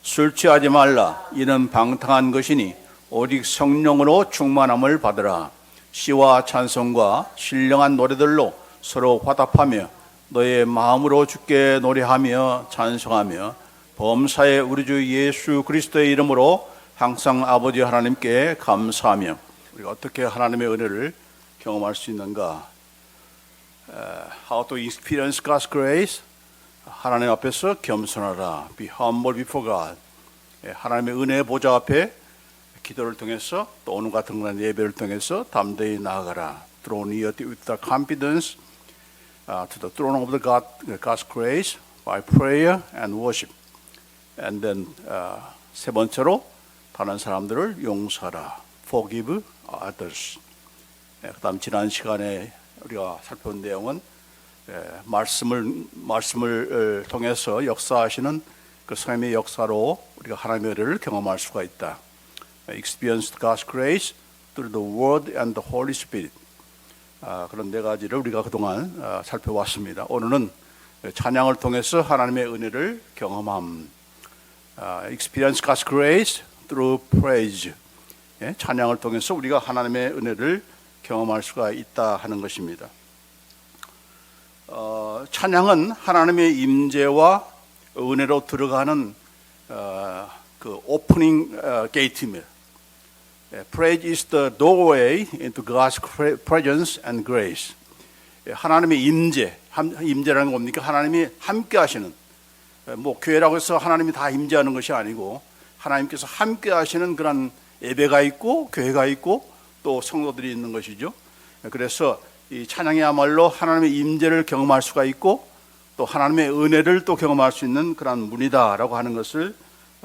술 취하지 말라. 이는 방탕한 것이니 오직 성령으로 충만함을 받으라. 시와 찬송과 신령한 노래들로 서로 화답하며 너의 마음으로 주께 노래하며 찬송하며 범사의 우리 주 예수 그리스도의 이름으로 항상 아버지 하나님께 감사하며. 우리가 어떻게 하나님의 은혜를 경험할 수 있는가? How to experience God's grace? 하나님 앞에서 겸손하라. Be humble before God. 하나님의 은혜의 보좌 앞에 기도를 통해서 또 오늘 같은 그런 예배를 통해서 담대히 나아가라. Draw near with the confidence to the throne of God's grace by prayer and worship. And then 세 번째로 다른 사람들을 용서하라. Forgive others. 그다음 지난 시간에 우리가 살펴본 내용은 말씀을 통해서 역사하시는 그 성령의 역사로 우리가 하나님의 은혜를 경험할 수가 있다. Experience God's grace through the Word and the Holy Spirit. 그런 네 가지를 우리가 그동안 살펴봤습니다. 오늘은 찬양을 통해서 하나님의 은혜를 경험함. Experience God's grace through praise. 찬양을 통해서 우리가 하나님의 은혜를 경험할 수가 있다 하는 것입니다. 찬양은 하나님의 임재와 은혜로 들어가는 그 오프닝 게이트입니다. Praise is the doorway into God's presence and grace. 하나님의 임재, 임재라는 건 뭡니까? 하나님이 함께 하시는, 뭐 교회라고 해서 하나님이 다 임재하는 것이 아니고 하나님께서 함께 하시는 그런 예배가 있고 교회가 있고 또 성도들이 있는 것이죠. 그래서 이 찬양이야말로 하나님의 임재를 경험할 수가 있고 또 하나님의 은혜를 또 경험할 수 있는 그런 문이다라고 하는 것을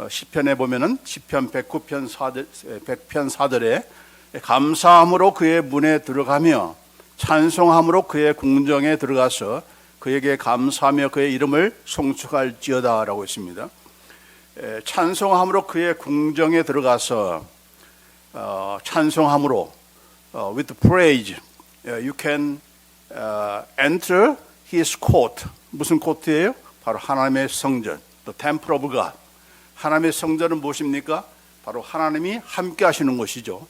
시편에 보면은 시편 109편 100편 4절에 감사함으로 그의 문에 들어가며 찬송함으로 그의 궁정에 들어가서 그에게 감사하며 그의 이름을 송축할지어다라고 했습니다. 찬송함으로 그의 궁정에 들어가서 찬송함으로 with praise you can enter his court. 무슨 코트예요? 바로 하나님의 성전, the temple of God. 하나님의 성전은 무엇입니까? 바로 하나님이 함께 하시는 곳이죠.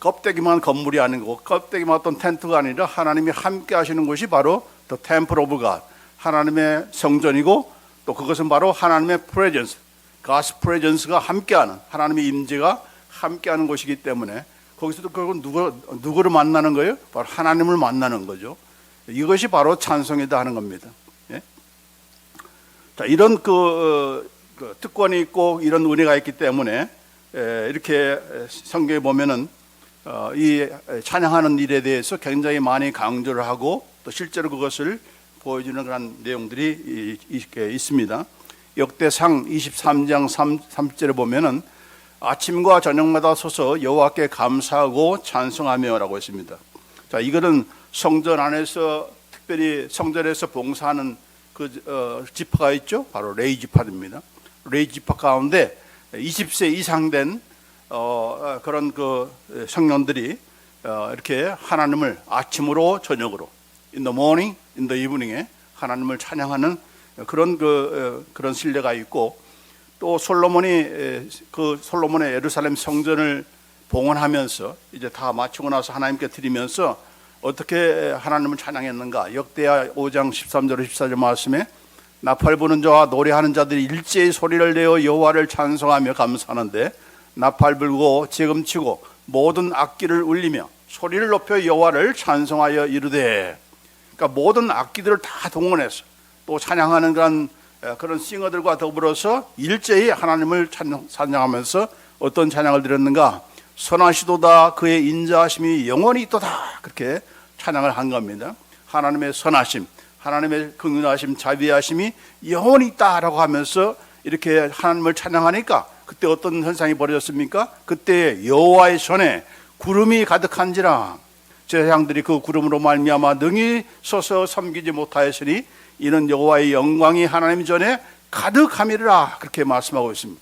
껍데기만 건물이 아니고 껍데기만 어떤 텐트가 아니라 하나님이 함께 하시는 곳이 바로 the temple of God. 하나님의 성전이고 또 그것은 바로 하나님의 presence, God's presence가 함께하는, 하나님의 임재가 함께하는 곳이기 때문에 거기서도 결국 누구를 만나는 거예요? 바로 하나님을 만나는 거죠. 이것이 바로 찬송이다 하는 겁니다. 예? 자, 이런 그 특권이 있고 이런 은혜가 있기 때문에 이렇게 성경에 보면은 이 찬양하는 일에 대해서 굉장히 많이 강조를 하고 또 실제로 그것을 보여주는 그런 내용들이 있습니다. 역대상 23장 3절에 보면은 아침과 저녁마다 서서 여호와께 감사하고 찬송하며라고 했습니다. 자, 이거는 성전 안에서 특별히 성전에서 봉사하는 그 지파가 있죠. 바로 레위 지파입니다. 레위 지파 가운데 20세 이상 된 그런 그 성년들이 이렇게 하나님을 아침으로 저녁으로 in the morning, in the evening에 하나님을 찬양하는 그런 신뢰가 있고 또 솔로몬의 예루살렘 성전을 봉헌하면서 이제 다 마치고 나서 하나님께 드리면서 어떻게 하나님을 찬양했는가? 역대하 5장 13절 14절 말씀에 나팔 부는 자와 노래하는 자들이 일제히 소리를 내어 여호와를 찬송하며 감사하는데 나팔 불고 재금치고 모든 악기를 울리며 소리를 높여 여호와를 찬송하여 이르되. 그러니까 모든 악기들을 다 동원해서 또 찬양하는 그런 싱어들과 더불어서 일제히 하나님을 찬양하면서 어떤 찬양을 드렸는가? 선하시도다 그의 인자하심이 영원히 있도다. 그렇게 찬양을 한 겁니다. 하나님의 선하심, 하나님의 긍휼하심, 자비하심이 영원히 있다라고 하면서 이렇게 하나님을 찬양하니까 그때 어떤 현상이 벌어졌습니까? 그때 여호와의 전에 구름이 가득한지라 제사장들이 그 구름으로 말미암아 능히 서서 섬기지 못하였으니 이는 여호와의 영광이 하나님 전에 가득함이라 그렇게 말씀하고 있습니다.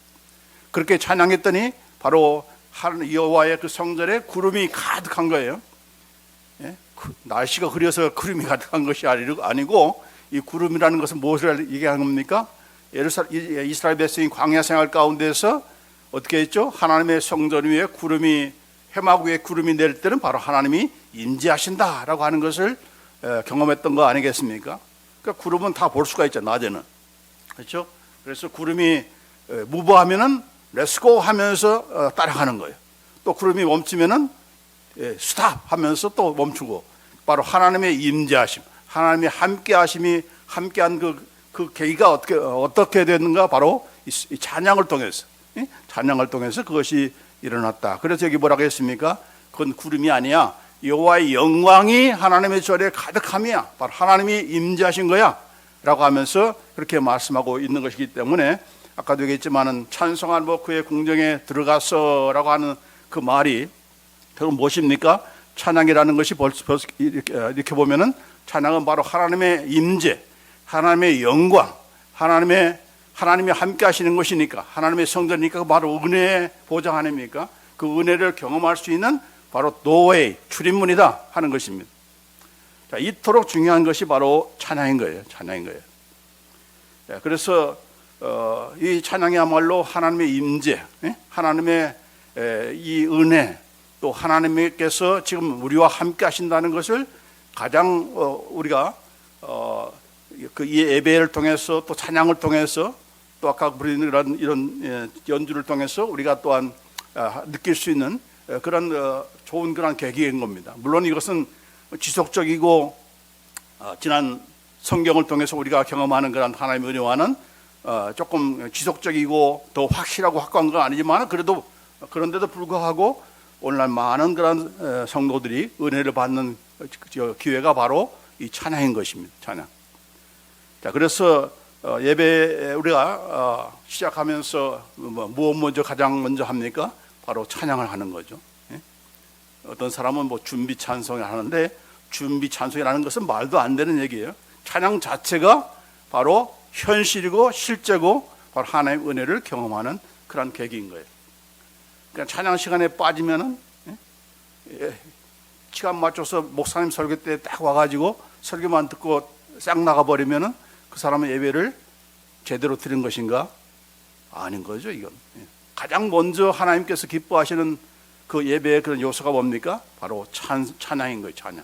그렇게 찬양했더니 바로 여호와의 그 성전에 구름이 가득한 거예요. 예? 날씨가 흐려서 구름이 가득한 것이 아니고 이 구름이라는 것은 무엇을 얘기하는 겁니까? 이스라엘 백성이 광야 생활 가운데서 어떻게 했죠? 하나님의 성전 위에 구름이, 해막 위에 구름이 내릴 때는 바로 하나님이 임재하신다라고 하는 것을 경험했던 거 아니겠습니까? 그러니까 구름은 다 볼 수가 있죠, 낮에는. 그렇죠? 그래서 구름이 무브하면은 렛츠고 하면서 따라가는 거예요. 또 구름이 멈추면은 스탑 하면서 또 멈추고, 바로 하나님의 임재하심, 하나님의 함께하심이, 함께한 그 계기가 어떻게 됐는가? 바로 이 찬양을 통해서, 찬양을 통해서 그것이 일어났다. 그래서 여기 뭐라고 했습니까? 그건 구름이 아니야, 여호와의 영광이 하나님의 절에 가득함이야, 바로 하나님이 임재하신 거야 라고 하면서 그렇게 말씀하고 있는 것이기 때문에, 아까도 얘기했지만은 찬송한 뭐 그의 궁정에 들어가서 라고 하는 그 말이 그건 무엇입니까? 찬양이라는 것이 벌써 이렇게 보면은 찬양은 바로 하나님의 임재, 하나님의 영광, 하나님이 함께 하시는 것이니까, 하나님의 성전이니까 바로 은혜의 보좌 아닙니까? 그 은혜를 경험할 수 있는 바로 도웨이, 출입문이다 하는 것입니다. 자, 이토록 중요한 것이 바로 찬양인 거예요. 찬양인 거예요. 자, 그래서 이 찬양이야말로 하나님의 임재, 하나님의 이 은혜, 또 하나님께서 지금 우리와 함께 하신다는 것을 가장 우리가 이 예배를 통해서, 또 찬양을 통해서, 또 아까 부르는 이런 연주를 통해서 우리가 또한 느낄 수 있는 그런 좋은 그런 계기인 겁니다. 물론 이것은 지속적이고 지난 성경을 통해서 우리가 경험하는 그런 하나님의 은혜와는 조금 지속적이고 더 확실하고 확고한 건 아니지만, 그런데도 불구하고 오늘날 많은 그런 성도들이 은혜를 받는 기회가 바로 이 찬양인 것입니다. 찬양. 자, 그래서 예배 우리가 시작하면서 무엇 먼저 가장 먼저 합니까? 바로 찬양을 하는 거죠. 어떤 사람은 뭐 준비 찬송을 하는데, 준비 찬송이라는 것은 말도 안 되는 얘기예요. 찬양 자체가 바로 현실이고 실제고 바로 하나님의 은혜를 경험하는 그런 계기인 거예요. 그러니까 찬양 시간에 빠지면은 시간 맞춰서 목사님 설교 때 딱 와가지고 설교만 듣고 싹 나가버리면은 그 사람의 예배를 제대로 드린 것인가? 아닌 거죠, 이건. 가장 먼저 하나님께서 기뻐하시는 그 예배의 그런 요소가 뭡니까? 바로 찬양인 거예요, 찬양.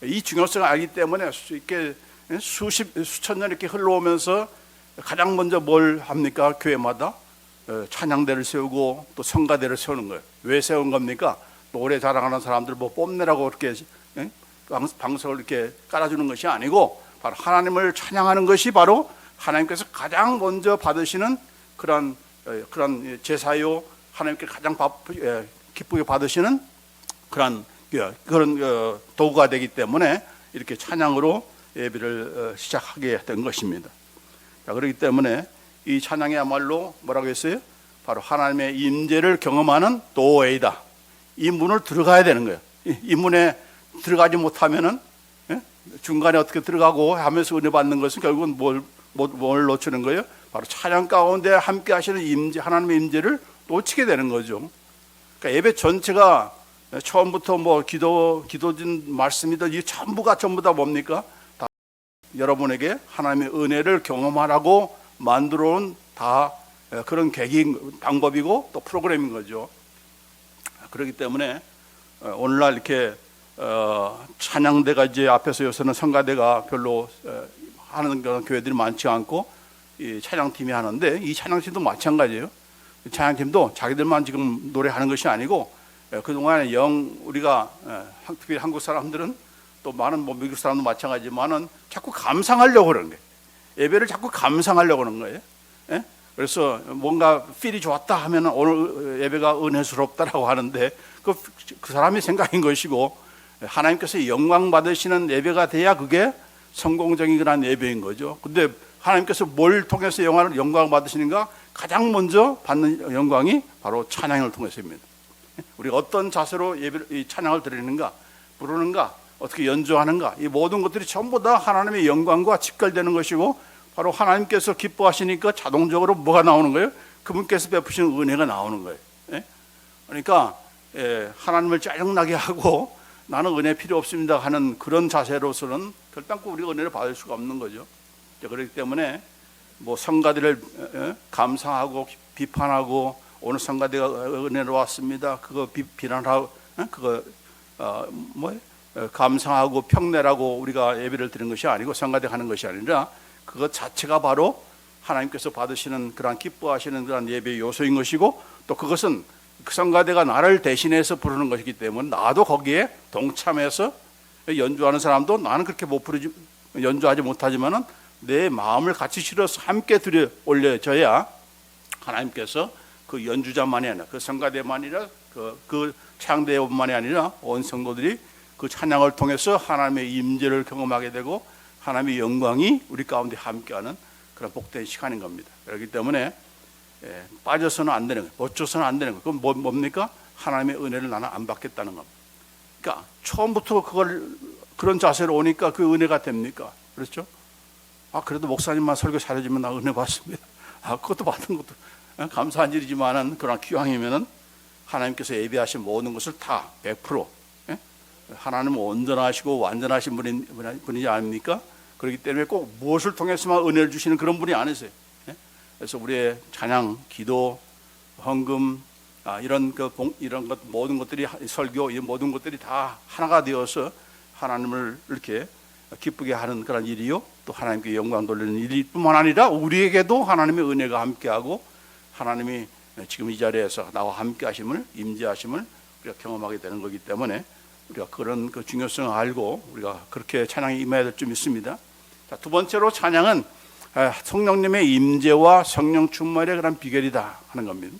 이 중요성을 알기 때문에 이렇게 수천 년 이렇게 흘러오면서 가장 먼저 뭘 합니까? 교회마다 찬양대를 세우고 또 성가대를 세우는 거예요. 왜 세운 겁니까? 노래 자랑하는 사람들 뭐 뽐내라고 그렇게 방석을 이렇게 깔아주는 것이 아니고, 바로 하나님을 찬양하는 것이 바로 하나님께서 가장 먼저 받으시는 그런 제사요, 하나님께 가장 기쁘게 받으시는 그런 도구가 되기 때문에 이렇게 찬양으로 예배를 시작하게 된 것입니다. 자, 그렇기 때문에 이 찬양이야말로 뭐라고 했어요? 바로 하나님의 임재를 경험하는 도웨이다. 이 문을 들어가야 되는 거예요. 이 문에 들어가지 못하면은 중간에 어떻게 들어가고 하면서 은혜 받는 것은 결국은 뭘 놓치는 거예요? 바로 찬양 가운데 함께 하시는 임재, 하나님의 임재를 놓치게 되는 거죠. 그러니까 예배 전체가 처음부터 뭐 기도진 말씀이든 이 전부 다 뭡니까? 다 여러분에게 하나님의 은혜를 경험하라고 만들어온 다 그런 방법이고 또 프로그램인 거죠. 그렇기 때문에 오늘날 이렇게 찬양대가 이제 앞에서 요새는 성가대가 별로 하는 그런 교회들이 많지 않고 이 찬양팀이 하는데, 이 찬양팀도 마찬가지예요. 찬양팀도 자기들만 지금 노래하는 것이 아니고 그동안에 우리가 특히 한국 사람들은 또 많은 뭐 미국 사람도 마찬가지지만은 자꾸 감상하려고 그러는 거예요. 예배를 자꾸 감상하려고 그러는 거예요. 예? 그래서 뭔가 필이 좋았다 하면 오늘 예배가 은혜스럽다라고 하는데 그 사람의 생각인 것이고, 하나님께서 영광 받으시는 예배가 돼야 그게 성공적인 그런 예배인 거죠. 근데 하나님께서 뭘 통해서 영광을 받으시는가? 가장 먼저 받는 영광이 바로 찬양을 통해서입니다. 우리가 어떤 자세로 이 찬양을 드리는가, 부르는가, 어떻게 연주하는가, 이 모든 것들이 전부 다 하나님의 영광과 직결되는 것이고, 바로 하나님께서 기뻐하시니까 자동적으로 뭐가 나오는 거예요? 그분께서 베푸시는 은혜가 나오는 거예요. 그러니까 하나님을 짜증나게 하고 나는 은혜 필요 없습니다 하는 그런 자세로서는 결단코 우리가 은혜를 받을 수가 없는 거죠. 그렇기 때문에 뭐 성가대를 감상하고 비판하고 오늘 성가대가 은혜로 왔습니다. 그거 비난하고 그거 감상하고 평내라고 우리가 예배를 드리는 것이 아니고 성가대 하는 것이 아니라 그것 자체가 바로 하나님께서 받으시는 그런 기뻐하시는 그런 예배의 요소인 것이고 또 그것은 그 성가대가 나를 대신해서 부르는 것이기 때문에 나도 거기에 동참해서 연주하는 사람도 나는 그렇게 못 부르지 연주하지 못하지만은 내 마음을 같이 실어서 함께 들여 올려져야 하나님께서 그 연주자만이 아니라 그 성가대만이 아니라 그 창대만이 아니라 온 성도들이 그 찬양을 통해서 하나님의 임재를 경험하게 되고 하나님의 영광이 우리 가운데 함께하는 그런 복된 시간인 겁니다. 그렇기 때문에 빠져서는 안 되는 거예요. 놓쳐서는 안 되는 거예요. 그건 뭡니까? 하나님의 은혜를 나는 안 받겠다는 겁니다. 그러니까 처음부터 그런 자세로 오니까 그 은혜가 됩니까? 그렇죠? 그래도 목사님만 설교 잘해주면 나 은혜 받습니다. 그것도 받은 것도 감사한 일이지만은 그러나 기왕이면은 하나님께서 예비하신 모든 것을 다 100% 하나님은 온전하시고 완전하신 분이지 아닙니까? 그렇기 때문에 꼭 무엇을 통해서만 은혜를 주시는 그런 분이 아니세요. 그래서 우리의 찬양, 기도, 헌금 이런 것 모든 것들이 설교 이 모든 것들이 다 하나가 되어서 하나님을 이렇게 기쁘게 하는 그런 일이요. 또 하나님께 영광 돌리는 일뿐만 아니라 우리에게도 하나님의 은혜가 함께하고 하나님이 지금 이 자리에서 나와 함께하심을 임재하심을 우리가 경험하게 되는 거기 때문에 우리가 그런 그 중요성을 알고 우리가 그렇게 찬양에 임해야 될 줄 믿습니다. 자, 두 번째로 찬양은 성령님의 임재와 성령 충만의 그런 비결이다 하는 겁니다.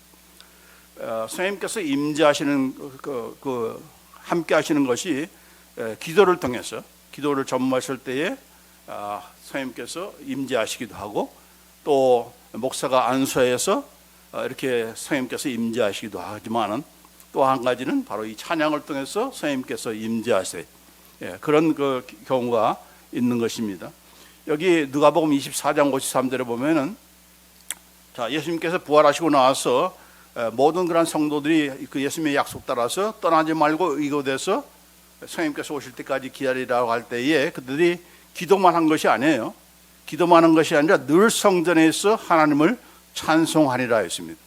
성령님께서 임재하시는 함께하시는 것이 기도를 통해서 기도를 전무하실 때에 성령님께서 임재하시기도 하고 또 목사가 안수해서 이렇게 성령님께서 임재하시기도 하지만은 또 한 가지는 바로 이 찬양을 통해서 성령님께서 임재하세요. 그런 그 경우가 있는 것입니다. 여기 누가복음 24장 53절에 보면은 자, 예수님께서 부활하시고 나와서 모든 그런 성도들이 그 예수님의 약속 따라서 떠나지 말고 이곳에서 성령님께서 오실 때까지 기다리라고 할 때에 그들이 기도만 한 것이 아니에요. 기도만 한 것이 아니라 늘 성전에서 하나님을 찬송하리라 했습니다.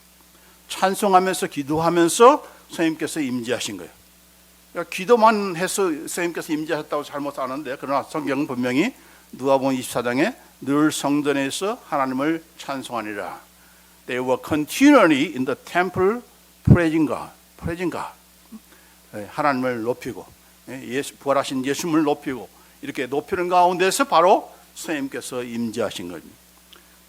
찬송하면서 기도하면서 성령님께서 임재하신 거예요. 그러니까 기도만 해서 성령님께서 임재하셨다고 잘못 아는데 그러나 성경은 분명히 누가복음 24장에 늘 성전에서 하나님을 찬송하니라. They were continually in the temple praising God. praising God. 하나님을 높이고 부활하신 예수님을 높이고 이렇게 높이는 가운데서 바로 성령님께서 임재하신 겁니다.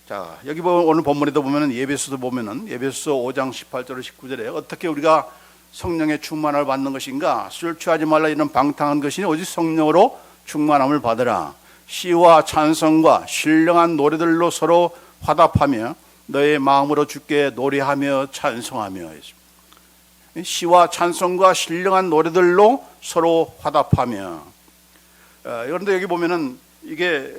자, 여기 오늘 본문에도 보면은 예배소도 보면은 예배소 5장 18절 19절에 어떻게 우리가 성령의 충만을 받는 것인가? 술 취하지 말라 이런 방탕한 것이니 오직 성령으로 충만함을 받으라. 시와 찬송과 신령한 노래들로 서로 화답하며 너의 마음으로 주께 노래하며 찬송하며 시와 찬송과 신령한 노래들로 서로 화답하며 그런데 여기 보면은 이게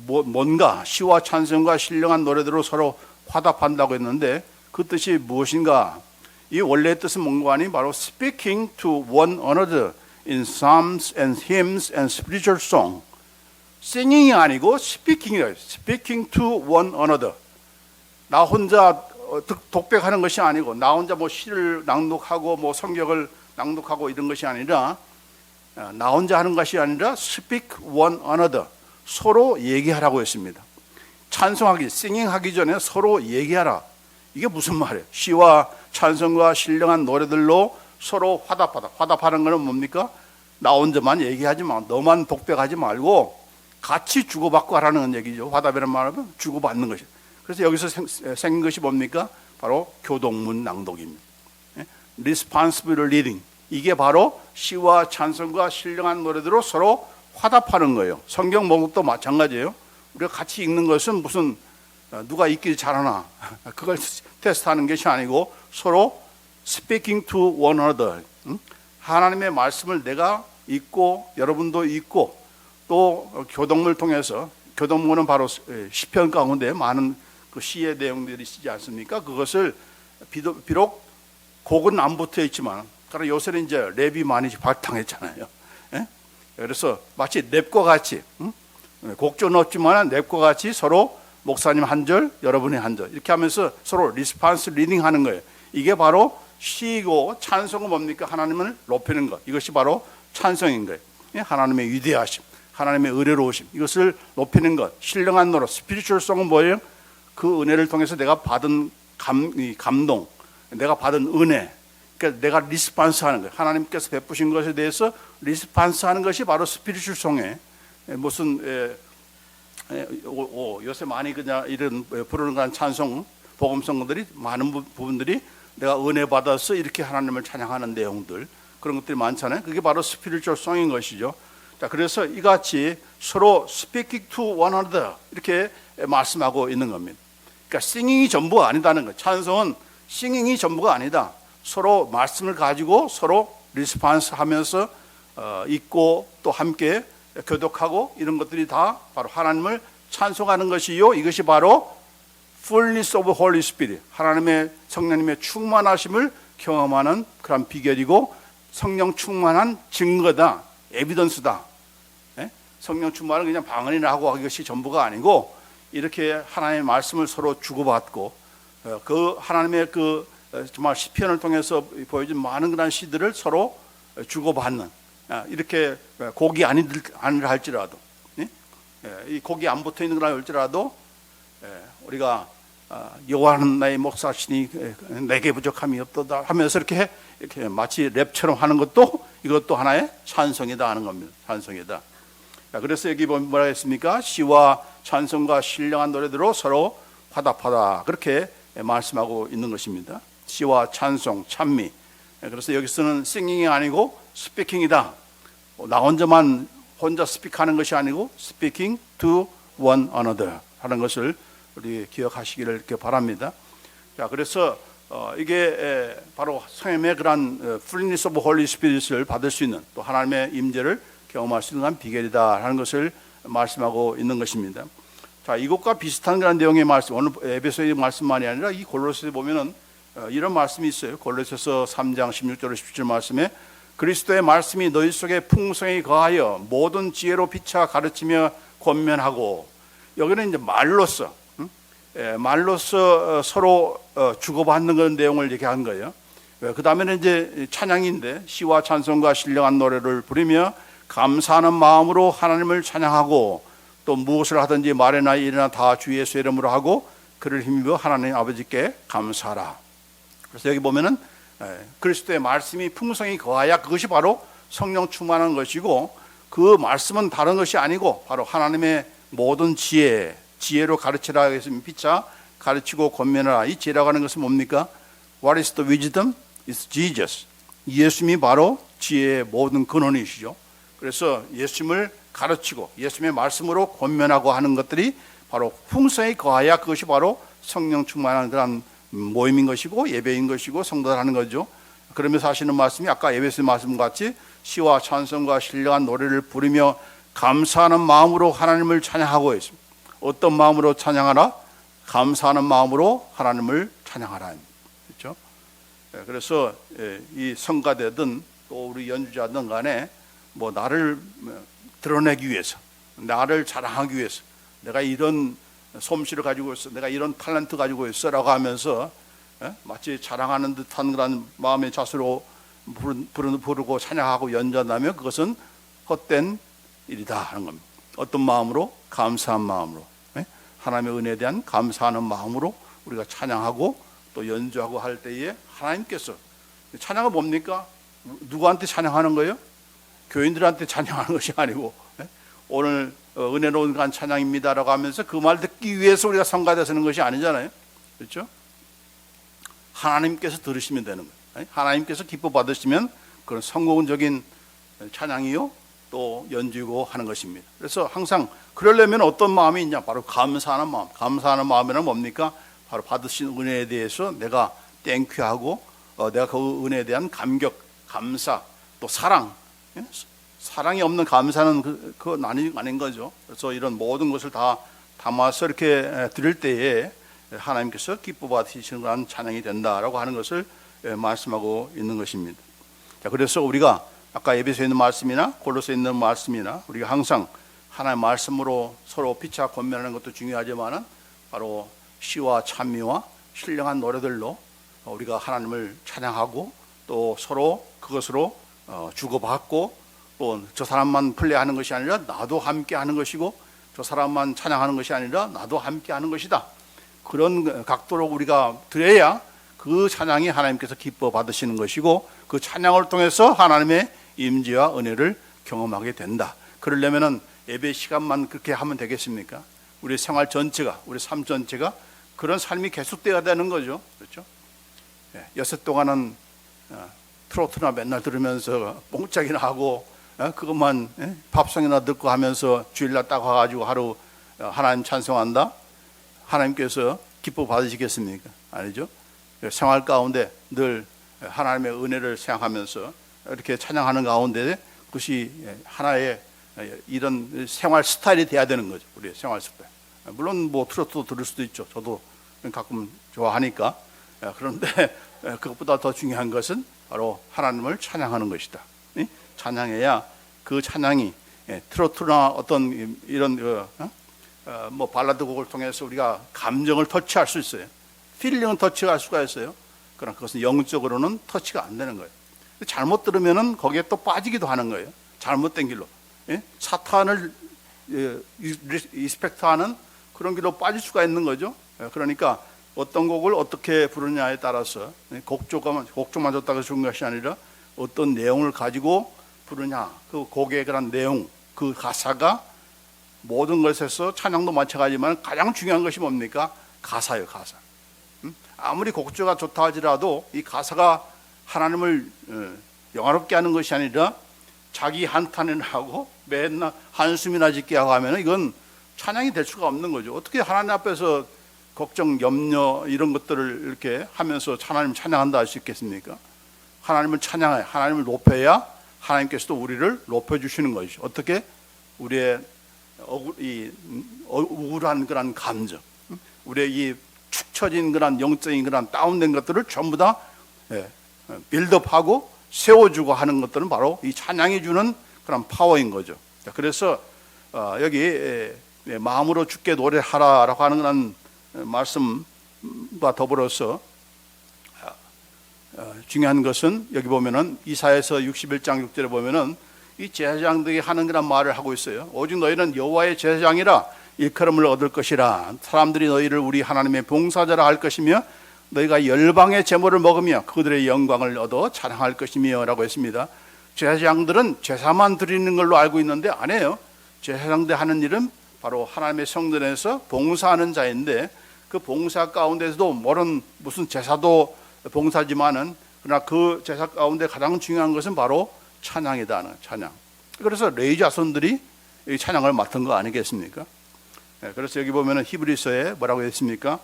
뭔가 시와 찬송과 신령한 노래들로 서로 화답한다고 했는데 그 뜻이 무엇인가? 이 원래의 뜻은 뭔가 아니 바로 speaking to one another in psalms and hymns and spiritual song. singing이 아니고 speaking이래요. speaking to one another. 나 혼자 독백하는 것이 아니고 나 혼자 뭐 시를 낭독하고 뭐 성경을 낭독하고 이런 것이 아니라 나 혼자 하는 것이 아니라 speak one another. 서로 얘기하라고 했습니다. 찬송하기, 싱잉하기 전에 서로 얘기하라. 이게 무슨 말이에요? 시와 찬송과 신령한 노래들로 서로 화답하다. 화답하는 것은 뭡니까? 나 혼자만 얘기하지 마. 너만 독백하지 말고 같이 주고받고 하라는 얘기죠. 화답이라는 말은 주고받는 것이에요. 그래서 여기서 생긴 것이 뭡니까? 바로 교동문 낭독입니다. Responsible reading. 이게 바로 시와 찬송과 신령한 노래들로 서로 화답하는 거예요. 성경 목록도 마찬가지예요. 우리가 같이 읽는 것은 무슨 누가 읽기를 잘하나 그걸 테스트하는 것이 아니고 서로 speaking to one another. 하나님의 말씀을 내가 읽고 여러분도 읽고 또 교동문을 통해서 교동문은 바로 시편 가운데 많은 그 시의 내용들이 있지 않습니까? 그것을 비록 곡은 안 붙어 있지만 그러나 요새는 이제 랩이 많이 발탕했잖아요. 그래서 마치 랩과 같이 곡조는 없지만 랩과 같이 서로 목사님 한 절, 여러분이 한 절. 이렇게 하면서 서로 리스판스 리딩 하는 거예요. 이게 바로 시이고 찬송은 뭡니까? 하나님을 높이는 것. 이것이 바로 찬송인 거예요. 하나님의 위대하심, 하나님의 의뢰로우심, 이것을 높이는 것. 신령한 노래, 스피리추얼 송은 뭐예요? 그 은혜를 통해서 내가 받은 감동, 내가 받은 은혜, 그러니까 내가 리스판스 하는 거예요. 하나님께서 베푸신 것에 대해서 리스판스 하는 것이 바로 스피리추얼 송에 무슨 요새 많이 그냥 이런 부르는 그런 찬송 복음성들이 많은 부분들이 내가 은혜 받아서 이렇게 하나님을 찬양하는 내용들, 그런 것들이 많잖아요. 그게 바로 스피리추얼 송인 것이죠. 자, 그래서 이같이 서로 speaking to one another 이렇게 말씀하고 있는 겁니다. 그러니까 싱잉이 전부가 아니다는 거예요. 찬송은 싱잉이 전부가 아니다. 서로 말씀을 가지고 서로 리스판스 하면서 있고 또 함께 교독하고 이런 것들이 다 바로 하나님을 찬송하는 것이요. 이것이 바로 fullness of Holy Spirit, 하나님의 성령님의 충만하심을 경험하는 그런 비결이고 성령 충만한 증거다, 에비던스다. 성령 충만은 그냥 방언이나 하고 이것이 전부가 아니고 이렇게 하나님의 말씀을 서로 주고받고 그 하나님의 그 정말 시편을 통해서 보여준 많은 그런 시들을 서로 주고받는, 이렇게 곡이 아니라 할지라도, 이 곡이 안 붙어 있는 거라 할지라도 우리가 여호와는 나의 목사시니 내게 부족함이 없도다 하면서 이렇게 마치 랩처럼 하는 것도 이것도 하나의 찬송이다 하는 겁니다. 찬송이다. 그래서 여기 보면 뭐라 했습니까? 시와 찬송과 신령한 노래들로 서로 화답하다, 그렇게 말씀하고 있는 것입니다. 시와 찬송, 찬미. 그래서 여기서는 싱잉이 아니고 스피킹이다. 나 혼자 스피크하는 것이 아니고 speaking to one another 하는 것을 우리 기억하시기를 이렇게 바랍니다. 자, 그래서 이게 바로 성령의 그런 fullness of Holy Spirit을 받을 수 있는, 또 하나님의 임재를 경험할 수 있는 비결이다 하는 것을 말씀하고 있는 것입니다. 자, 이것과 비슷한 그런 내용의 말씀, 오늘 에베소의 말씀만이 아니라 이 골로새에 보면은 이런 말씀이 있어요. 골로새서 3장 16절 17절 말씀에 그리스도의 말씀이 너희 속에 풍성히 거하여 모든 지혜로 피차 가르치며 권면하고, 여기는 이제 말로써 서로 주고받는 그런 내용을 얘기한 거예요. 그 다음에는 이제 찬양인데 시와 찬송과 신령한 노래를 부르며 감사하는 마음으로 하나님을 찬양하고 또 무엇을 하든지 말이나 일이나 다 주 예수의 이름으로 하고 그를 힘입어 하나님 아버지께 감사하라. 그래서 여기 보면은 그리스도의 말씀이 풍성히 거하야 그것이 바로 성령 충만한 것이고, 그 말씀은 다른 것이 아니고 바로 하나님의 모든 지혜로 가르치라 했으면 피차 가르치고 권면하라. 이 지혜라고 하는 것은 뭡니까? What is the wisdom? It's Jesus. 예수님이 바로 지혜의 모든 근원이시죠. 그래서 예수님을 가르치고 예수님의 말씀으로 권면하고 하는 것들이 바로 풍성히 거하야 그것이 바로 성령 충만한 그런 모임인 것이고 예배인 것이고 성도들 하는 거죠. 그러면서 하시는 말씀이 아까 에베소 말씀 같이 시와 찬송과 신령한 노래를 부르며 감사하는 마음으로 하나님을 찬양하고 있습니다. 어떤 마음으로 찬양하라? 감사하는 마음으로 하나님을 찬양하라. 그렇죠? 그래서 이 성가대든 또 우리 연주자든 간에 뭐 나를 드러내기 위해서, 나를 자랑하기 위해서, 내가 이런 솜씨를 가지고 있어, 내가 이런 탤런트 가지고 있어라고 하면서 마치 자랑하는 듯한 그런 마음의 자세로 부르고 찬양하고 연주한다면 그것은 헛된 일이다 하는 겁니다. 어떤 마음으로? 감사한 마음으로, 하나님의 은혜에 대한 감사하는 마음으로 우리가 찬양하고 또 연주하고 할 때에 하나님께서, 찬양은 뭡니까? 누구한테 찬양하는 거예요? 교인들한테 찬양하는 것이 아니고 오늘 은혜로운 간 찬양입니다라고 하면서 그 말 듣기 위해서 우리가 성가대 서는 것이 아니잖아요. 그렇죠? 하나님께서 들으시면 되는 거예요. 하나님께서 기뻐 받으시면 그런 성공적인 찬양이요 또 연주고 하는 것입니다. 그래서 항상 그러려면 어떤 마음이 있냐? 바로 감사하는 마음. 감사하는 마음이란 뭡니까? 바로 받으신 은혜에 대해서 내가 땡큐하고 내가 그 은혜에 대한 감격, 감사, 또 사랑. 사랑이 없는 감사는 그건 아닌 거죠. 그래서 이런 모든 것을 다 담아서 이렇게 드릴 때에 하나님께서 기뻐 받으시는 그런 찬양이 된다라고 하는 것을 말씀하고 있는 것입니다. 자, 그래서 우리가 아까 에베소에 있는 말씀이나 골로새에 있는 말씀이나 우리가 항상 하나님의 말씀으로 서로 피차 권면하는 것도 중요하지만은 바로 시와 찬미와 신령한 노래들로 우리가 하나님을 찬양하고 또 서로 그것으로 주고받고 또 저 사람만 플레이하는 것이 아니라 나도 함께 하는 것이고 저 사람만 찬양하는 것이 아니라 나도 함께 하는 것이다. 그런 각도로 우리가 드려야 그 찬양이 하나님께서 기뻐 받으시는 것이고 그 찬양을 통해서 하나님의 임재와 은혜를 경험하게 된다. 그러려면은 예배 시간만 그렇게 하면 되겠습니까? 우리 생활 전체가, 우리 삶 전체가 그런 삶이 계속돼야 되는 거죠. 그렇죠? 여섯 동안은 트로트나 맨날 들으면서 뽕짝이나 하고 그것만 밥상이나 듣고 하면서 주일날 딱 와가지고 하루 하나님 찬송한다? 하나님께서 기뻐 받으시겠습니까? 아니죠? 생활 가운데 늘 하나님의 은혜를 생각하면서 이렇게 찬양하는 가운데 그것이 하나의 이런 생활 스타일이 돼야 되는 거죠. 우리의 생활 스타일. 물론 뭐 트로트도 들을 수도 있죠. 저도 가끔 좋아하니까. 그런데 그것보다 더 중요한 것은 바로 하나님을 찬양하는 것이다. 찬양해야 그 찬양이 트로트나 어떤 이런 뭐 발라드 곡을 통해서 우리가 감정을 터치할 수 있어요. 필링은 터치할 수가 있어요. 그러나 그것은 영적으로는 터치가 안 되는 거예요. 잘못 들으면은 거기에 또 빠지기도 하는 거예요. 잘못된 길로. 사탄을 리스펙트하는 그런 길로 빠질 수가 있는 거죠. 그러니까 어떤 곡을 어떻게 부르냐에 따라서 곡조만 좋다고 좋은 것이 아니라 어떤 내용을 가지고 부르냐, 그 곡의 그런 내용, 그 가사가 모든 것에서 찬양도 마찬가지지만 가장 중요한 것이 뭡니까? 가사예요, 가사. 아무리 곡조가 좋다 하더라도 이 가사가 하나님을 영화롭게 하는 것이 아니라 자기 한탄이나 하고 맨날 한숨이나 짓게 하고 하면 이건 찬양이 될 수가 없는 거죠. 어떻게 하나님 앞에서 걱정, 염려 이런 것들을 이렇게 하면서 하나님 찬양한다 할 수 있겠습니까? 하나님을 찬양해, 하나님을 높여야 하나님께서도 우리를 높여주시는 것이죠. 어떻게? 우리의 이 우울한 그런 감정, 우리의 이 축 처진 그런 영적인 그런 다운된 것들을 전부 다 빌드업하고 세워주고 하는 것들은 바로 이 찬양이 주는 그런 파워인 거죠. 그래서 여기 마음으로 주께 노래하라라고 하는 그런 말씀과 더불어서 중요한 것은 여기 보면은 이사야서 61장 6절에 보면은 이 제사장들이 하는 그런 말을 하고 있어요. 오직 너희는 여호와의 제사장이라 일컬음을 얻을 것이라. 사람들이 너희를 우리 하나님의 봉사자라 할 것이며 너희가 열방의 제물을 먹으며 그들의 영광을 얻어 찬양할 것이며 라고 했습니다. 제사장들은 제사만 드리는 걸로 알고 있는데 아니에요. 제사장들 하는 일은 바로 하나님의 성전에서 봉사하는 자인데 그 봉사 가운데서도 무슨 제사도 봉사지만은 그러나 그 제사 가운데 가장 중요한 것은 바로 찬양이다. 찬양. 그래서 레위 자손들이 이 찬양을 맡은 거 아니겠습니까? 그래서 여기 보면은 히브리서에 뭐라고 했습니까?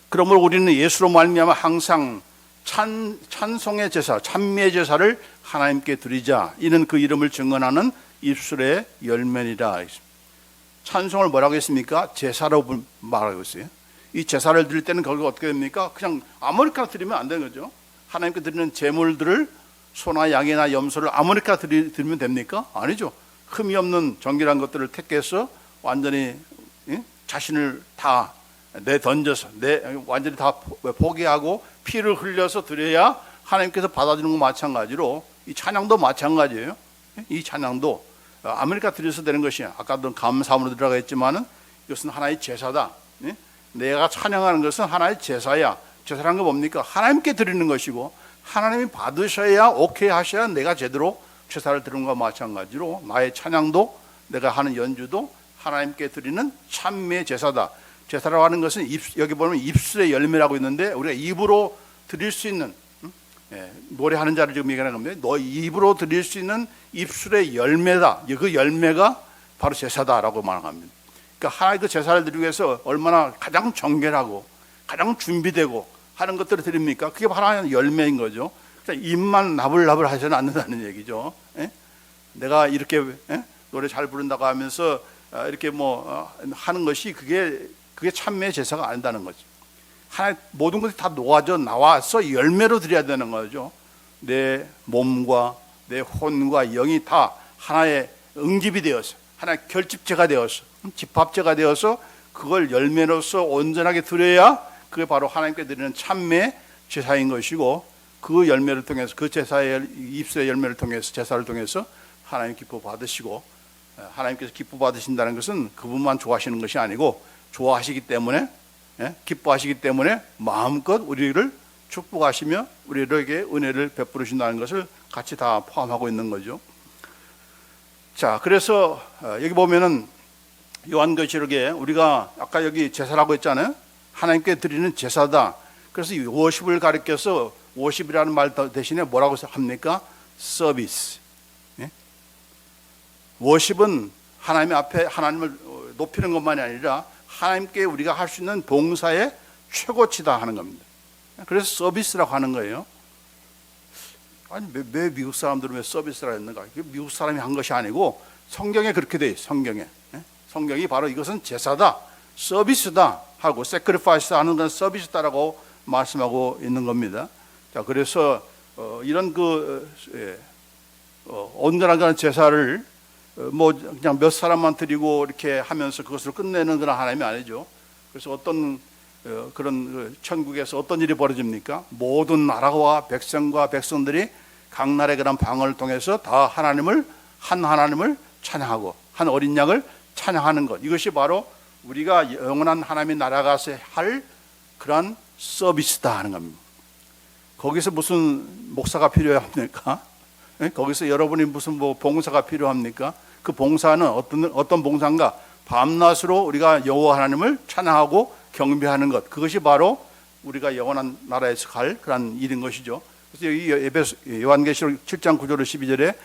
그러므로 우리는 예수로 말미암아 항상 찬송의 제사, 찬미의 제사를 하나님께 드리자. 이는 그 이름을 증언하는 입술의 열매니라. 찬송을 뭐라고 했습니까? 제사로 말하고 있어요. 이 제사를 드릴 때는 거기가 어떻게 됩니까? 그냥 아무렇게나 드리면 안 되는 거죠. 하나님께 드리는 제물들을 소나 양이나 염소를 아무렇게나 드리면 됩니까? 아니죠. 흠이 없는 정결한 것들을 택해서 완전히 자신을 다 내던져서 완전히 다 포기하고 피를 흘려서 드려야 하나님께서 받아주는 것 마찬가지로 이 찬양도 마찬가지예요. 이 찬양도 아메리카 드려서 되는 것이야. 아까도 감사함으로 들어가 있지만은 이것은 하나의 제사다. 내가 찬양하는 것은 하나의 제사야. 제사라는 건 뭡니까? 하나님께 드리는 것이고 하나님이 받으셔야 오케이 하셔야 내가 제대로 제사를 드리는 것과 마찬가지로 나의 찬양도 내가 하는 연주도 하나님께 드리는 찬미의 제사다. 제사라고 하는 것은 여기 보면 입술의 열매라고 있는데 우리가 입으로 드릴 수 있는 노래하는 자를 지금 얘기하는 겁니다. 너 입으로 드릴 수 있는 입술의 열매다. 그 열매가 바로 제사다라고 말합니다. 그러니까 하나의 그 제사를 드리기 위해서 얼마나 가장 정결하고 가장 준비되고 하는 것들을 드립니까? 그게 바로 하나의 열매인 거죠. 그러니까 입만 나불나불 하셔는 않는다는 얘기죠. 내가 이렇게 노래 잘 부른다고 하면서 이렇게 하는 것이 그게 찬미의 제사가 아니다는 거죠. 하나의 모든 것이 다 녹아져 나와서 열매로 드려야 되는 거죠. 내 몸과 내 혼과 영이 다 하나의 응집이 되어서 하나의 결집체가 되어서 집합체가 되어서 그걸 열매로서 온전하게 드려야 그게 바로 하나님께 드리는 참매 제사인 것이고, 그 열매를 통해서, 그 제사의 입술의 열매를 통해서, 제사를 통해서 하나님 기뻐 받으시고, 하나님께서 기뻐 받으신다는 것은 그분만 좋아하시는 것이 아니고 좋아하시기 때문에, 기뻐하시기 때문에 마음껏 우리를 축복하시며 우리에게 은혜를 베푸신다는 것을 같이 다 포함하고 있는 거죠. 자, 그래서 여기 보면은 요한계시록에 우리가 아까 여기 제사라고 했잖아요. 하나님께 드리는 제사다. 그래서 이 워십을 가리켜서 워십이라는 말 대신에 뭐라고 합니까? 서비스. 워십은 하나님 앞에 하나님을 높이는 것만이 아니라 하나님께 우리가 할 수 있는 봉사의 최고치다 하는 겁니다. 그래서 서비스라고 하는 거예요. 아니 왜 미국 사람들은 왜 서비스라 했는가? 미국 사람이 한 것이 아니고 성경에 그렇게 돼 있어요. 성경이 바로 이것은 제사다, 서비스다 하고, 세크리파이스 하는 건 서비스다라고 말씀하고 있는 겁니다. 자, 그래서 이런 온전한 제사를 뭐 그냥 몇 사람만 드리고 이렇게 하면서 그것을 끝내는 그런 하나님이 아니죠. 그래서 어떤 그런 천국에서 어떤 일이 벌어집니까? 모든 나라와 백성과 백성들이 각 나라의 그런 방언을 통해서 다 하나님을, 한 하나님을 찬양하고 한 어린 양을 찬양하는 것, 이것이 바로 우리가 영원한 하나님의 나라 가서 할 그런 서비스다 하는 겁니다. 거기서 무슨 목사가 필요합니까? 거기서 여러분이 무슨 뭐 봉사가 필요합니까? 그 봉사는 어떤 봉사인가? 밤낮으로 우리가 여호와 하나님을 찬양하고 경배하는 것, 그것이 바로 우리가 영원한 나라에서 갈 그런 일인 것이죠. 그래서 여기 요한계시록 7장 9절 12절에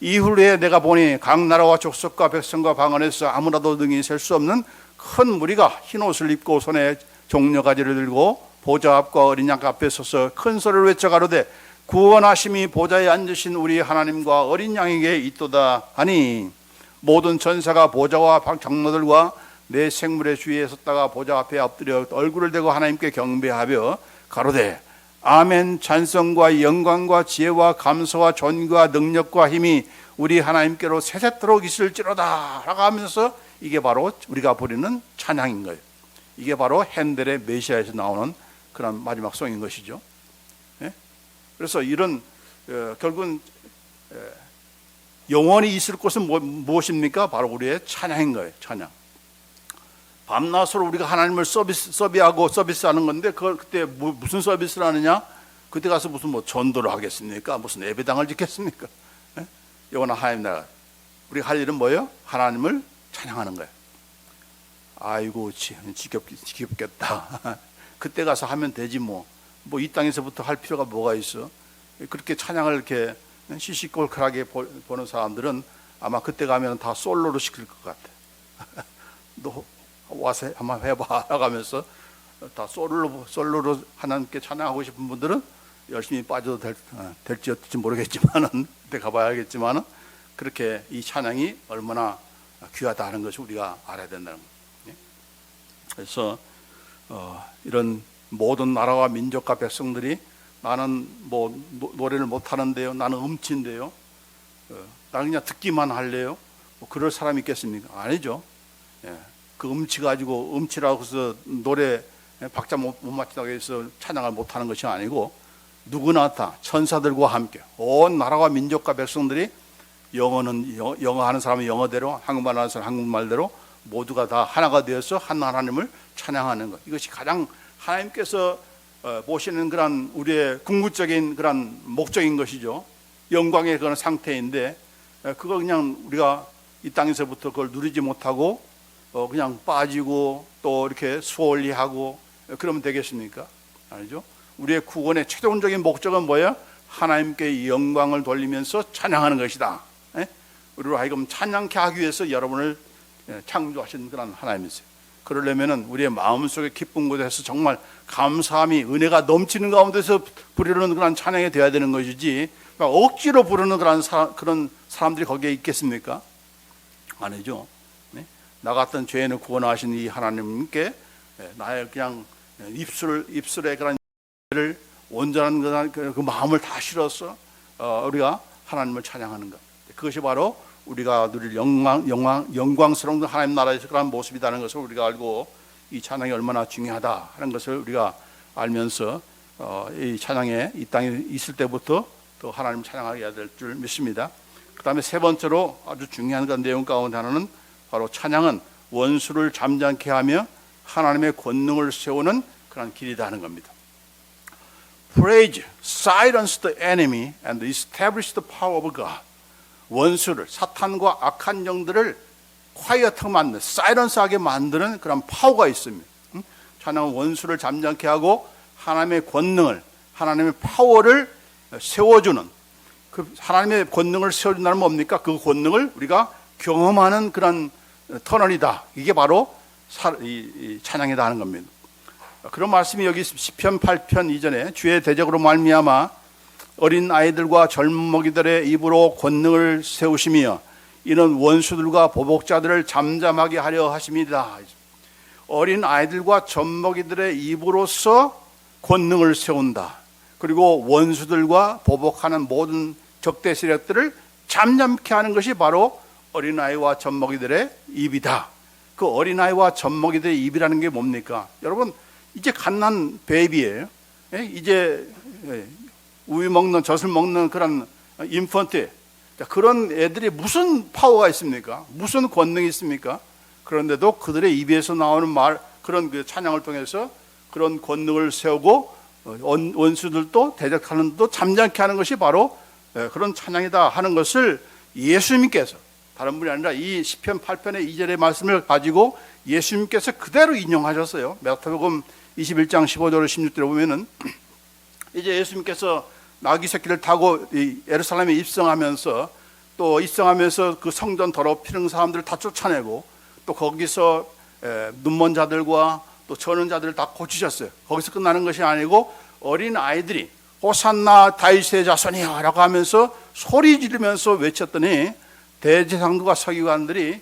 이후에 내가 보니 각 나라와 족속과 백성과 방언에서 아무라도 능히 셀 수 없는 큰 무리가 흰 옷을 입고 손에 종려가지를 들고 보좌 앞과 어린 양 앞에 서서 큰 소리를 외쳐 가로되 구원하심이 보좌에 앉으신 우리 하나님과 어린 양에게 있도다 하니, 모든 전사가 보좌와 장로들과 내 생물의 주위에 섰다가 보좌 앞에 엎드려 얼굴을 대고 하나님께 경배하며 가로되 아멘, 찬송과 영광과 지혜와 감사와 존귀와 능력과 힘이 우리 하나님께로 세세토록 있을지로다 라고 하면서, 이게 바로 우리가 부르는 찬양인 거예요. 이게 바로 핸델의 메시아에서 나오는 그런 마지막 송인 것이죠. 그래서 이런 결국은 영원히 있을 것은 무엇입니까? 바로 우리의 찬양인 거예요. 찬양. 밤낮으로 우리가 하나님을 서비스하는 건데, 그때 무슨 서비스를 하느냐? 그때 가서 무슨 뭐 전도를 하겠습니까? 무슨 예배당을 짓겠습니까? 영원한 하나님 나라. 우리가 할 일은 뭐예요? 하나님을 찬양하는 거예요. 아이고 지겹겠다. 그때 가서 하면 되지 뭐 이 땅에서부터 할 필요가 뭐가 있어? 그렇게 찬양을 이렇게 시시콜콜하게 보는 사람들은 아마 그때 가면 다 솔로로 시킬 것 같아. 너 와서 한번 해봐 하면서 다 솔로로 하나님께 찬양하고 싶은 분들은 열심히 빠져도 될지 어떨지 모르겠지만은, 그때 가봐야겠지만은, 그렇게 이 찬양이 얼마나 귀하다는 것을 우리가 알아야 된다는 거예요. 그래서 이런 모든 나라와 민족과 백성들이, 나는 뭐 노래를 못 하는데요, 나는 음치인데요, 나는 그냥 듣기만 할래요, 뭐 그럴 사람이 있겠습니까? 아니죠. 그 음치 가지고, 음치라고 해서 노래 박자 못 맞춘다고 해서 찬양을 못하는 것이 아니고, 누구나 다 천사들과 함께 온 나라와 민족과 백성들이, 영어 하는 사람은 영어대로, 한국말 하는 사람은 한국말대로 모두가 다 하나가 되어서 한 하나님을 찬양하는 것, 이것이 가장 하나님께서 보시는 그런 우리의 궁극적인 그런 목적인 것이죠. 영광의 그런 상태인데, 그거 그냥 우리가 이 땅에서부터 그걸 누리지 못하고 그냥 빠지고 또 이렇게 소홀히하고 그러면 되겠습니까? 아니죠. 우리의 구원의 최종적인 목적은 뭐예요? 하나님께 영광을 돌리면서 찬양하는 것이다. 우리로 하여금 찬양케 하기 위해서 여러분을 창조하신 그런 하나님이세요. 그러려면은 우리의 마음속에 기쁜 곳에서 정말 감사함이, 은혜가 넘치는 가운데서 부르는 그런 찬양이 되어야 되는 것이지, 억지로 부르는 그런 사람들이 거기에 있겠습니까? 아니죠. 나 같은 죄인을 구원하신 이 하나님께 나의 그냥 입술에 그런 를 온전한 그 마음을 다 실어서 우리가 하나님을 찬양하는 것, 그것이 바로 우리가 누릴 영광스러운 하나님 나라에서 그런 모습이라는 것을 우리가 알고, 이 찬양이 얼마나 중요하다 하는 것을 우리가 알면서 이 찬양에 이 땅에 있을 때부터 또 하나님 찬양하게 해야 될 줄 믿습니다. 그 다음에 세 번째로 아주 중요한 내용 가운데 하나는 바로 찬양은 원수를 잠잠케 하며 하나님의 권능을 세우는 그런 길이다 하는 겁니다. Praise silenced the enemy and established the power of God. 원수를, 사탄과 악한 영들을 quiet하게 만드는, 사이런스하게 만드는 그런 파워가 있습니다. 찬양은 원수를 잠잠케 하고 하나님의 권능을, 하나님의 파워를 세워주는, 그 하나님의 권능을 세워준다는 뭡니까? 그 권능을 우리가 경험하는 그런 터널이다. 이게 바로 이 찬양이다 하는 겁니다. 그런 말씀이 여기 시편 8편 이전에 주의 대적으로 말미암아 어린 아이들과 젊은이들의 입으로 권능을 세우시며 이는 원수들과 보복자들을 잠잠하게 하려 하심이다. 어린 아이들과 젖먹이들의 입으로서 권능을 세운다. 그리고 원수들과 보복하는 모든 적대 세력들을 잠잠케 하는 것이 바로 어린아이와 젖먹이들의 입이다. 그 어린아이와 젖먹이들의 입이라는 게 뭡니까? 여러분, 이제 갓난 베이비예요. 이제 우유 먹는, 젖을 먹는 그런 인펀트, 그런 애들이 무슨 파워가 있습니까? 무슨 권능이 있습니까? 그런데도 그들의 입에서 나오는 말, 그런 그 찬양을 통해서 그런 권능을 세우고 원수들도 대적하는 도 잠잠케 하는 것이 바로 그런 찬양이다 하는 것을 예수님께서, 다른 분이 아니라 이 시편 8편의 2절의 말씀을 가지고 예수님께서 그대로 인용하셨어요. 마태복음 21장 15절로 16절에 보면은 이제 예수님께서 나귀 새끼를 타고 예루살렘에 입성하면서 그 성전 더럽히는 사람들을 다 쫓아내고 또 거기서 눈먼 자들과 또 저는 자들을 다 고치셨어요. 거기서 끝나는 것이 아니고 어린 아이들이 호산나 다윗의 자손이야 라고 하면서 소리 지르면서 외쳤더니 대제사장들과 서기관들이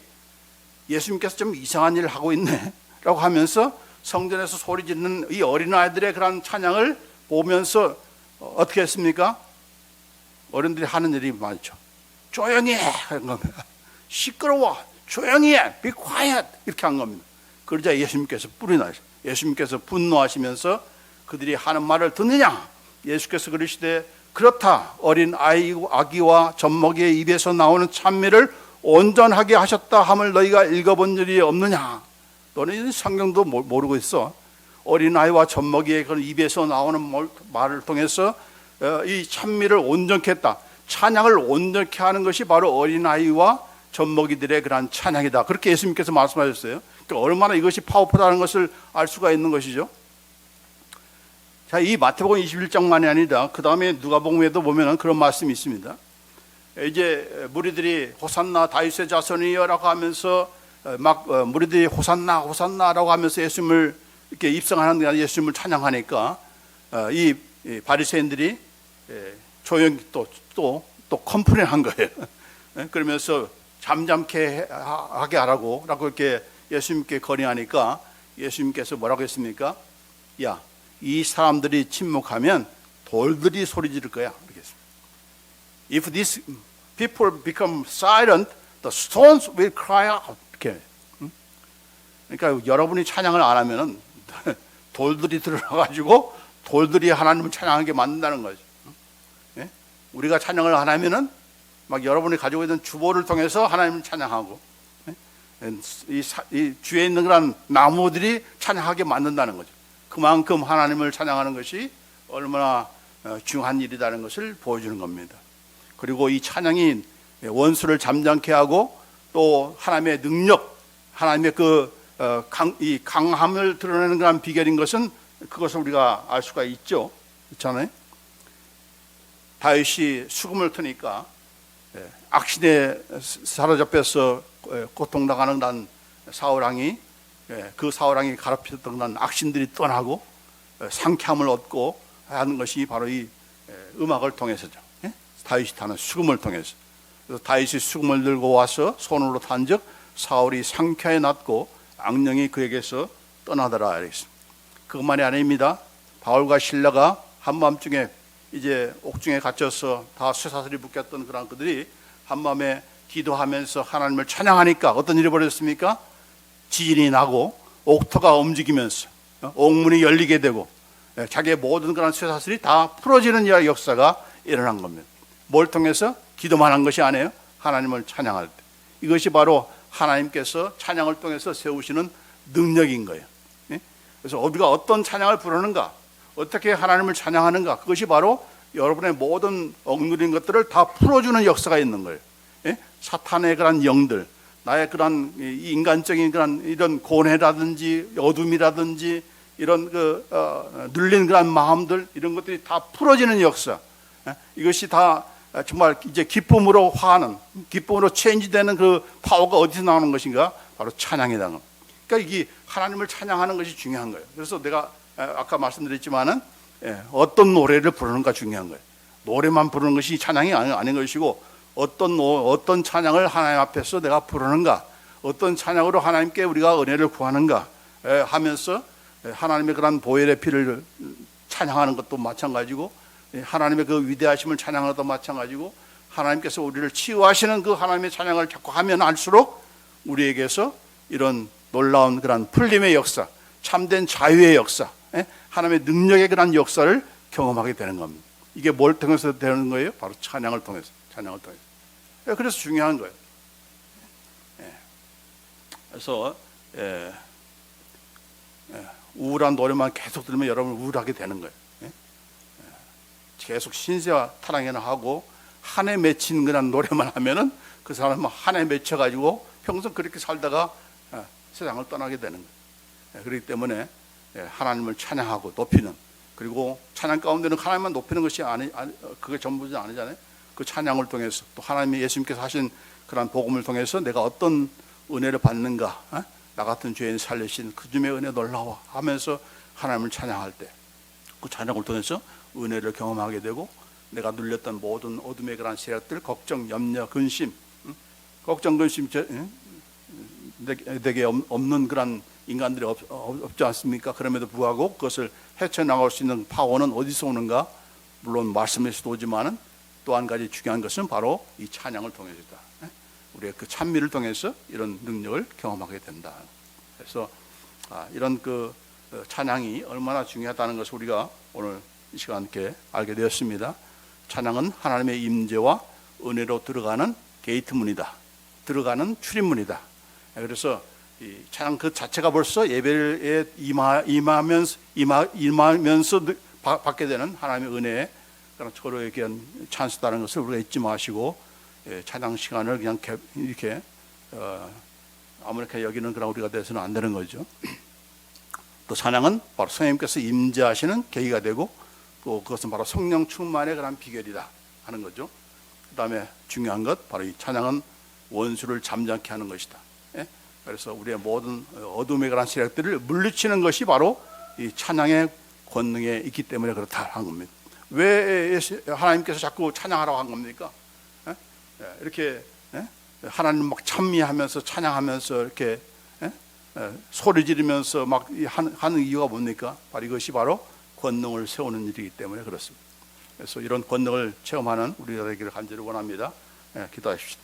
예수님께서 좀 이상한 일을 하고 있네 라고 하면서 성전에서 소리 지르는 이 어린아이들의 그런 찬양을 보면서 어떻게 했습니까? 어른들이 하는 일이 많죠. 조용히 해 하는 겁니다. 시끄러워, 조용히 해, be quiet 이렇게 한 겁니다. 그러자 예수님께서 뿔이 나셨어요. 예수님께서 분노하시면서 그들이 하는 말을 듣느냐? 예수께서 그러시되 그렇다, 어린 아기와 젖먹이의 입에서 나오는 찬미를 온전하게 하셨다 함을 너희가 읽어본 일이 없느냐? 너는 성경도 모르고 있어. 어린아이와 젖먹이의 그런 입에서 나오는 말을 통해서 이 찬미를 온전케 했다. 찬양을 온전케 하는 것이 바로 어린아이와 젖먹이들의 그런 찬양이다. 그렇게 예수님께서 말씀하셨어요. 그러니까 얼마나 이것이 파워풀하다는 것을 알 수가 있는 것이죠. 자, 이 마태복음 21장만이 아니라 그 다음에 누가복음에도 보면 그런 말씀이 있습니다. 이제 무리들이 호산나 다윗의 자손이여라고 하면서 무리들이 호산나 호산나라고 하면서 예수님을 이렇게 입성하는 예수님을 찬양하니까 이 바리새인들이 조용히 또 컴플레인한 거예요. 그러면서 잠잠케 하게 하라고 이렇게 예수님께 건의하니까 예수님께서 뭐라고 했습니까? 야, 이 사람들이 침묵하면 돌들이 소리 지를 거야. 이렇게 했습니다. If these people become silent, the stones will cry out. 이렇게. 그러니까 여러분이 찬양을 안 하면은 돌들이 들어가가지고 돌들이 하나님을 찬양하게 만든다는 거죠. 우리가 찬양을 안 하면은 막 여러분이 가지고 있는 주보를 통해서 하나님을 찬양하고 이 주위에 있는 그런 나무들이 찬양하게 만든다는 거죠. 그만큼 하나님을 찬양하는 것이 얼마나 중요한 일이라는 것을 보여주는 겁니다. 그리고 이 찬양이 원수를 잠잠케 하고 또 하나님의 능력, 하나님의 이 강함을 드러내는 그런 비결인 것은 그것을 우리가 알 수가 있죠. 있잖아요. 다윗이 수금을 트니까 악신에 사로잡혀서 고통당하는 난 사울왕이 그 사울왕이 가로피었던 난 악신들이 떠나고 상쾌함을 얻고 하는 것이 바로 이 음악을 통해서죠. 다윗이 타는 수금을 통해서. 그래서 다윗이 수금을 들고 와서 손으로 탄즉 사울이 상쾌하게 낫고 악령이 그에게서 떠나더라 이랬습니다. 그것만이 아닙니다. 바울과 실라가 한밤중에 이제 옥중에 갇혀서 다 쇠사슬이 묶였던 그런 그들이 한밤에 기도하면서 하나님을 찬양하니까 어떤 일이 벌어졌습니까? 지진이 나고 옥토가 움직이면서 옥문이 열리게 되고 자기의 모든 그런 쇠사슬이 다 풀어지는 역사가 일어난 겁니다. 뭘 통해서? 기도만 한 것이 아니에요. 하나님을 찬양할 때. 이것이 바로 하나님께서 찬양을 통해서 세우시는 능력인 거예요. 그래서 우리가 어떤 찬양을 부르는가, 어떻게 하나님을 찬양하는가, 그것이 바로 여러분의 모든 억누린 것들을 다 풀어주는 역사가 있는 거예요. 사탄의 그런 영들, 나의 그런 인간적인 그런 이런 고뇌라든지 어둠이라든지 이런 눌린 그런 마음들, 이런 것들이 다 풀어지는 역사. 이것이 다 정말 이제 기쁨으로 화하는, 기쁨으로 체인지되는 그 파워가 어디서 나오는 것인가? 바로 찬양이다. 그러니까 이게 하나님을 찬양하는 것이 중요한 거예요. 그래서 내가 아까 말씀드렸지만은 어떤 노래를 부르는가 중요한 거예요. 노래만 부르는 것이 찬양이 아닌 것이고, 어떤 찬양을 하나님 앞에서 내가 부르는가, 어떤 찬양으로 하나님께 우리가 은혜를 구하는가 하면서 하나님의 그런 보혈의 피를 찬양하는 것도 마찬가지고, 하나님의 그 위대하심을 찬양하는 것도 마찬가지고, 하나님께서 우리를 치유하시는 그 하나님의 찬양을 자꾸 하면 할수록 우리에게서 이런 놀라운 그런 풀림의 역사, 참된 자유의 역사, 하나님의 능력의 그런 역사를 경험하게 되는 겁니다. 이게 뭘 통해서 되는 거예요? 바로 찬양을 통해서. 찬양을 통해서. 그래서 중요한 거예요. 그래서 우울한 노래만 계속 들으면 여러분 우울하게 되는 거예요. 계속 신세와 타락이나 하고 한에 맺힌 그런 노래만 하면은 그 사람은 한에 맺혀가지고 평생 그렇게 살다가 세상을 떠나게 되는 거예요. 그렇기 때문에 하나님을 찬양하고 높이는, 그리고 찬양 가운데는 하나님만 높이는 것이 그게 전부는 아니잖아요. 그 찬양을 통해서 또 하나님이 예수님께서 하신 그런 복음을 통해서 내가 어떤 은혜를 받는가, 나 같은 죄인 살리신 그 주님의 은혜 놀라워 하면서 하나님을 찬양할 때 그 찬양을 통해서 은혜를 경험하게 되고, 내가 눌렸던 모든 어둠의 그런 세력들, 걱정, 염려, 근심, 걱정, 근심 내게 없는 그런 인간들이 없지 않습니까? 그럼에도 불구하고 그것을 헤쳐나갈 수 있는 파워는 어디서 오는가? 물론 말씀에서도 오지만은 또 한 가지 중요한 것은 바로 이 찬양을 통해서다. 우리의 그 찬미를 통해서 이런 능력을 경험하게 된다. 그래서 이런 그 찬양이 얼마나 중요하다는 것을 우리가 오늘 이 시간 함께 알게 되었습니다. 찬양은 하나님의 임재와 은혜로 들어가는 게이트문이다. 들어가는 출입문이다. 그래서 이 찬양 그 자체가 벌써 예배에 임하면서 받게 되는 하나님의 은혜에 그런 서로에게 찬스다는 것을 우리가 잊지 마시고, 찬양 시간을 그냥 이렇게 아무렇게 여기는 그런 우리가 돼서는 안 되는 거죠. 또 찬양은 바로 성령님께서 임재하시는 계기가 되고, 또 그것은 바로 성령 충만의 그런 비결이다 하는 거죠. 그 다음에 중요한 것, 바로 이 찬양은 원수를 잠잠케 하는 것이다. 그래서 우리의 모든 어둠의 그런 세력들을 물리치는 것이 바로 이 찬양의 권능에 있기 때문에 그렇다 하는 겁니다. 왜 하나님께서 자꾸 찬양하라고 한 겁니까? 이렇게 하나님 막 찬미하면서 찬양하면서 이렇게 소리 지르면서 막 하는 이유가 뭡니까? 바로 이것이 바로 권능을 세우는 일이기 때문에 그렇습니다. 그래서 이런 권능을 체험하는 우리가 되기를 간절히 원합니다. 기도하십시오.